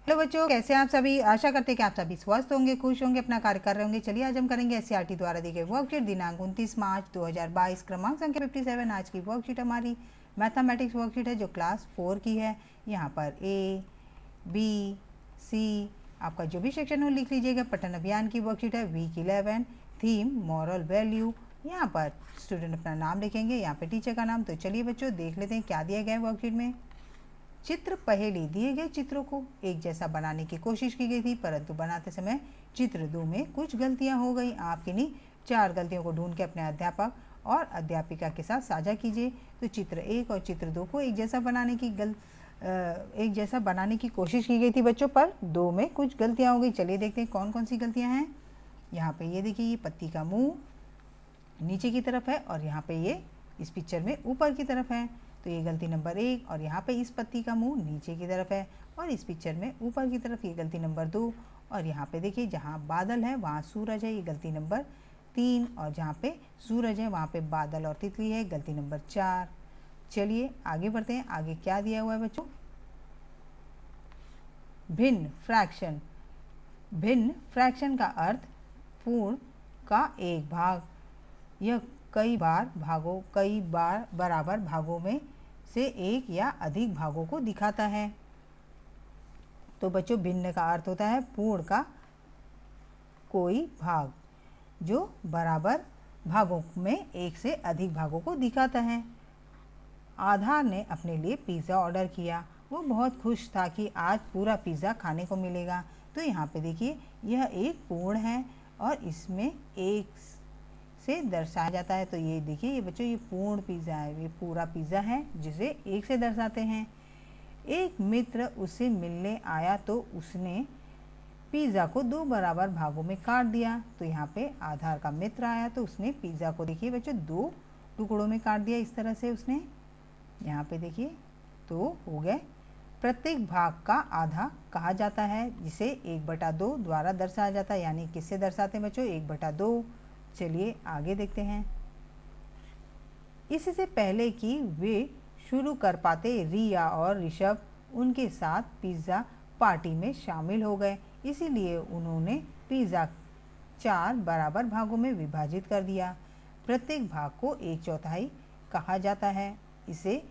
Hello बच्चों, कैसे हैं आप सभी। आशा करते हैं कि आप सभी स्वस्थ होंगे, खुश होंगे, अपना कार्य कर रहे होंगे। चलिए आज हम करेंगे एससीईआरटी द्वारा दी गई वर्कशीट दिनांक 29 मार्च 2022 क्रमांक संख्या 57। आज की वर्कशीट हमारी मैथमेटिक्स वर्कशीट है जो क्लास 4 की है। यहाँ पर ए बी सी आपका जो भी सेक्शन हो लिख लीजिएगा। पठन अभियान की वर्कशीट है वीक 11। Theme moral value. यहाँ पर स्टूडेंट अपना नाम लिखेंगे, यहाँ पे टीचर का नाम। तो चलिए बच्चों देख लेते हैं क्या दिया गया है वर्कशीट में। चित्र पहेली। दिए गए चित्रों को एक जैसा बनाने की कोशिश की गई थी, परंतु बनाते समय चित्र 2 में कुछ गलतियां हो गई। आप किन्हीं 4 गलतियों को ढूंढ के अपने अध्यापक और अध्यापिका के साथ साझा कीजिए। तो चित्र 1 और चित्र 2 को एक जैसा बनाने की कोशिश की गई थी बच्चों, पर 2 में कुछ गलतियां हो गई। चलिए देखते हैं कौन कौन सी गलतियां हैं। यहाँ पे ये देखिए, ये पत्ती का मुंह नीचे की तरफ है और यहाँ पे ये इस पिक्चर में ऊपर की तरफ है। तो ये गलती नंबर 1। और यहाँ पे इस पत्ती का मुंह नीचे की तरफ है और इस पिक्चर में ऊपर की तरफ, ये गलती नंबर 2। और यहाँ पे देखिए जहाँ बादल है वहाँ सूरज है, ये गलती नंबर 3। और जहाँ पे सूरज है वहाँ पे बादल और तितली है, गलती नंबर 4। चलिए आगे बढ़ते हैं। आगे क्या दिया हुआ है बच्चों। भिन्न फ्रैक्शन। भिन्न फ्रैक्शन का अर्थ पूर्ण का एक भाग। यह कई बार बराबर भागों में से एक या अधिक भागों को दिखाता है। तो बच्चों भिन्न का अर्थ होता है पूर्ण का कोई भाग जो बराबर भागों में एक से अधिक भागों को दिखाता है। आधार ने अपने लिए पिज़्ज़ा ऑर्डर किया। वो बहुत खुश था कि आज पूरा पिज़्ज़ा खाने को मिलेगा। तो यहाँ पे देखिए यह एक पूर्ण है और इसमें एक से दर्शाया जाता है। तो ये देखिए ये बच्चों ये पूर्ण पिज़्ज़ा है, ये पूरा पिज़्ज़ा है जिसे एक से दर्शाते हैं। एक मित्र उसे मिलने आया तो उसने पिज़्ज़ा को 2 बराबर भागों में काट दिया। तो यहाँ पे आधार का मित्र आया तो उसने पिज़्ज़ा को देखिए बच्चों 2 टुकड़ों में काट दिया। इस तरह से उसने यहाँ पे देखिए तो हो गए। प्रत्येक भाग का आधा कहा जाता है जिसे 1/2 द्वारा दर्शाया जाता है। यानी किससे दर्शाते हैं बच्चों, 1/2। चलिए आगे देखते हैं। इससे पहले कि वे शुरू कर पाते रिया और ऋषभ उनके साथ पिज़्ज़ा पार्टी में शामिल हो गए। इसीलिए उन्होंने पिज़्ज़ा 4 बराबर भागों में विभाजित कर दिया। प्रत्येक भाग को 1/4 कहा जाता है। इसे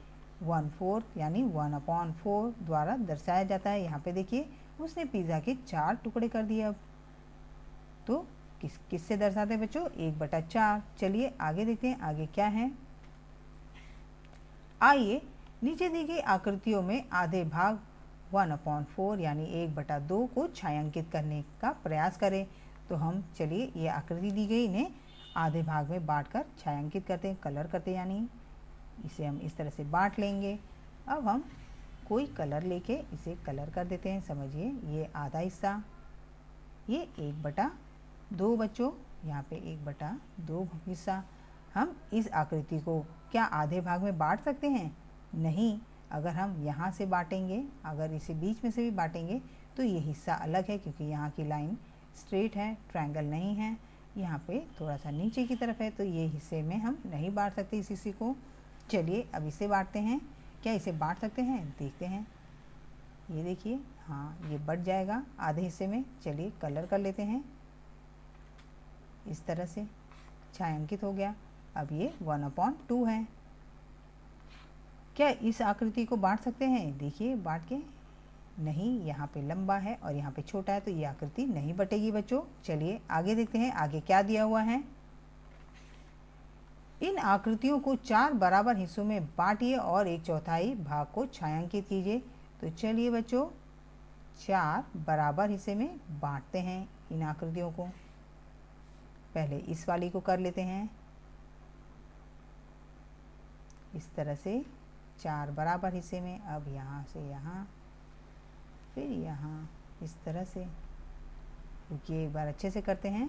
1/4 यानी 1/4 द्वारा दर्शाया जाता है। यहाँ पे देखिए उसने पिज़्ज़ा के 4 टुकड़े कर दिए। अब तो किससे दर्शाते हैं बच्चों, 1/4। चलिए आगे देखते हैं आगे क्या है। आइए नीचे दी गई आकृतियों में आधे भाग 1/4 यानी 1/2 को छायांकित करने का प्रयास करें। तो हम चलिए ये आकृति दी गई, इन्हें आधे भाग में बांटकर छायांकित करते हैं, कलर करते हैं। यानी इसे हम इस तरह से बांट लेंगे। अब हम कोई कलर लेके इसे कलर कर देते हैं। समझिए ये आधा हिस्सा, ये 1/2 बच्चों, यहाँ पे 1/2 हिस्सा। हम इस आकृति को क्या आधे भाग में बांट सकते हैं? नहीं। अगर हम यहाँ से बांटेंगे, अगर इसे बीच में से भी बांटेंगे तो ये हिस्सा अलग है क्योंकि यहाँ की लाइन स्ट्रेट है, ट्रायंगल नहीं है। यहाँ पे थोड़ा सा नीचे की तरफ है तो ये हिस्से में हम नहीं बांट सकते इस हिस्से को। चलिए अब इसे बांटते हैं। क्या इसे बांट सकते हैं? देखते हैं। ये देखिए हाँ ये बढ़ जाएगा आधे हिस्से में। चलिए कलर कर लेते हैं। इस तरह से छायांकित हो गया। अब ये 1/2 है। क्या इस आकृति को बांट सकते हैं? देखिए बांट के नहीं, यहाँ पे लंबा है और यहाँ पे छोटा है तो ये आकृति नहीं बटेगी बच्चों। चलिए आगे देखते हैं आगे क्या दिया हुआ है। इन आकृतियों को 4 बराबर हिस्सों में बांटिए और 1/4 भाग को छायांकित कीजिए। तो चलिए बच्चों 4 बराबर हिस्से में बांटते हैं इन आकृतियों को। पहले इस वाली को कर लेते हैं इस तरह से 4 बराबर हिस्से में। अब यहाँ से यहाँ, फिर यहाँ, इस तरह से। रुकिए एक बार अच्छे से करते हैं।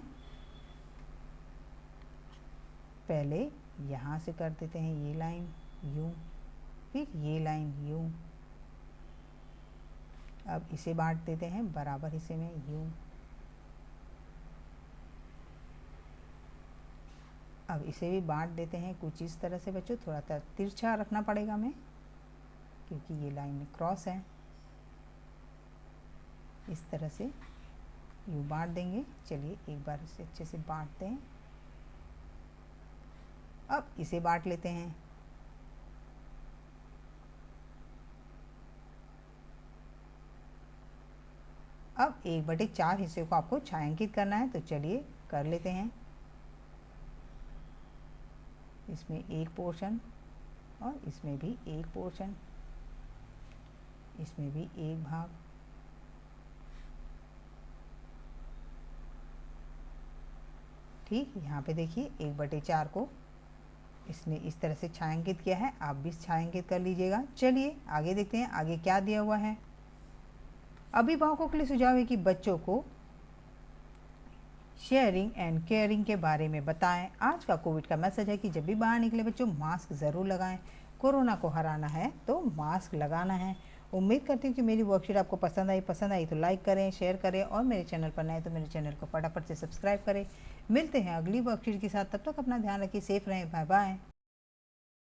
पहले यहाँ से कर देते हैं ये लाइन यूँ, फिर ये लाइन यूँ। अब इसे बांट देते हैं बराबर हिस्से में यूँ। अब इसे भी बांट देते हैं कुछ इस तरह से बच्चों। थोड़ा सा तिरछा रखना पड़ेगा हमें क्योंकि ये लाइन क्रॉस है। इस तरह से यूँ बांट देंगे। चलिए एक बार इसे अच्छे से बांटते हैं। अब इसे बांट लेते हैं। अब 1/4 हिस्से को आपको छायांकित करना है, तो चलिए कर लेते हैं। इसमें एक पोर्शन और इसमें भी एक पोर्शन, इसमें भी एक भाग। ठीक, यहाँ पे देखिए 1/4 को इसने इस तरह से छायांकित किया है। आप भी छायांकित कर लीजिएगा। चलिए आगे देखते हैं आगे क्या दिया हुआ है। अभिभावकों के लिए सुझाव है कि बच्चों को शेयरिंग एंड केयरिंग के बारे में बताएं। आज का कोविड का मैसेज है कि जब भी बाहर निकले बच्चों मास्क ज़रूर लगाएं। कोरोना को हराना है तो मास्क लगाना है। उम्मीद करती हूँ कि मेरी वर्कशीट आपको पसंद आई तो लाइक करें, शेयर करें और मेरे चैनल पर नए तो मेरे चैनल को फटाफट से सब्सक्राइब करें। मिलते हैं अगली वर्कशीट के साथ, तब तक अपना ध्यान रखिए, सेफ रहें, बाय बाय।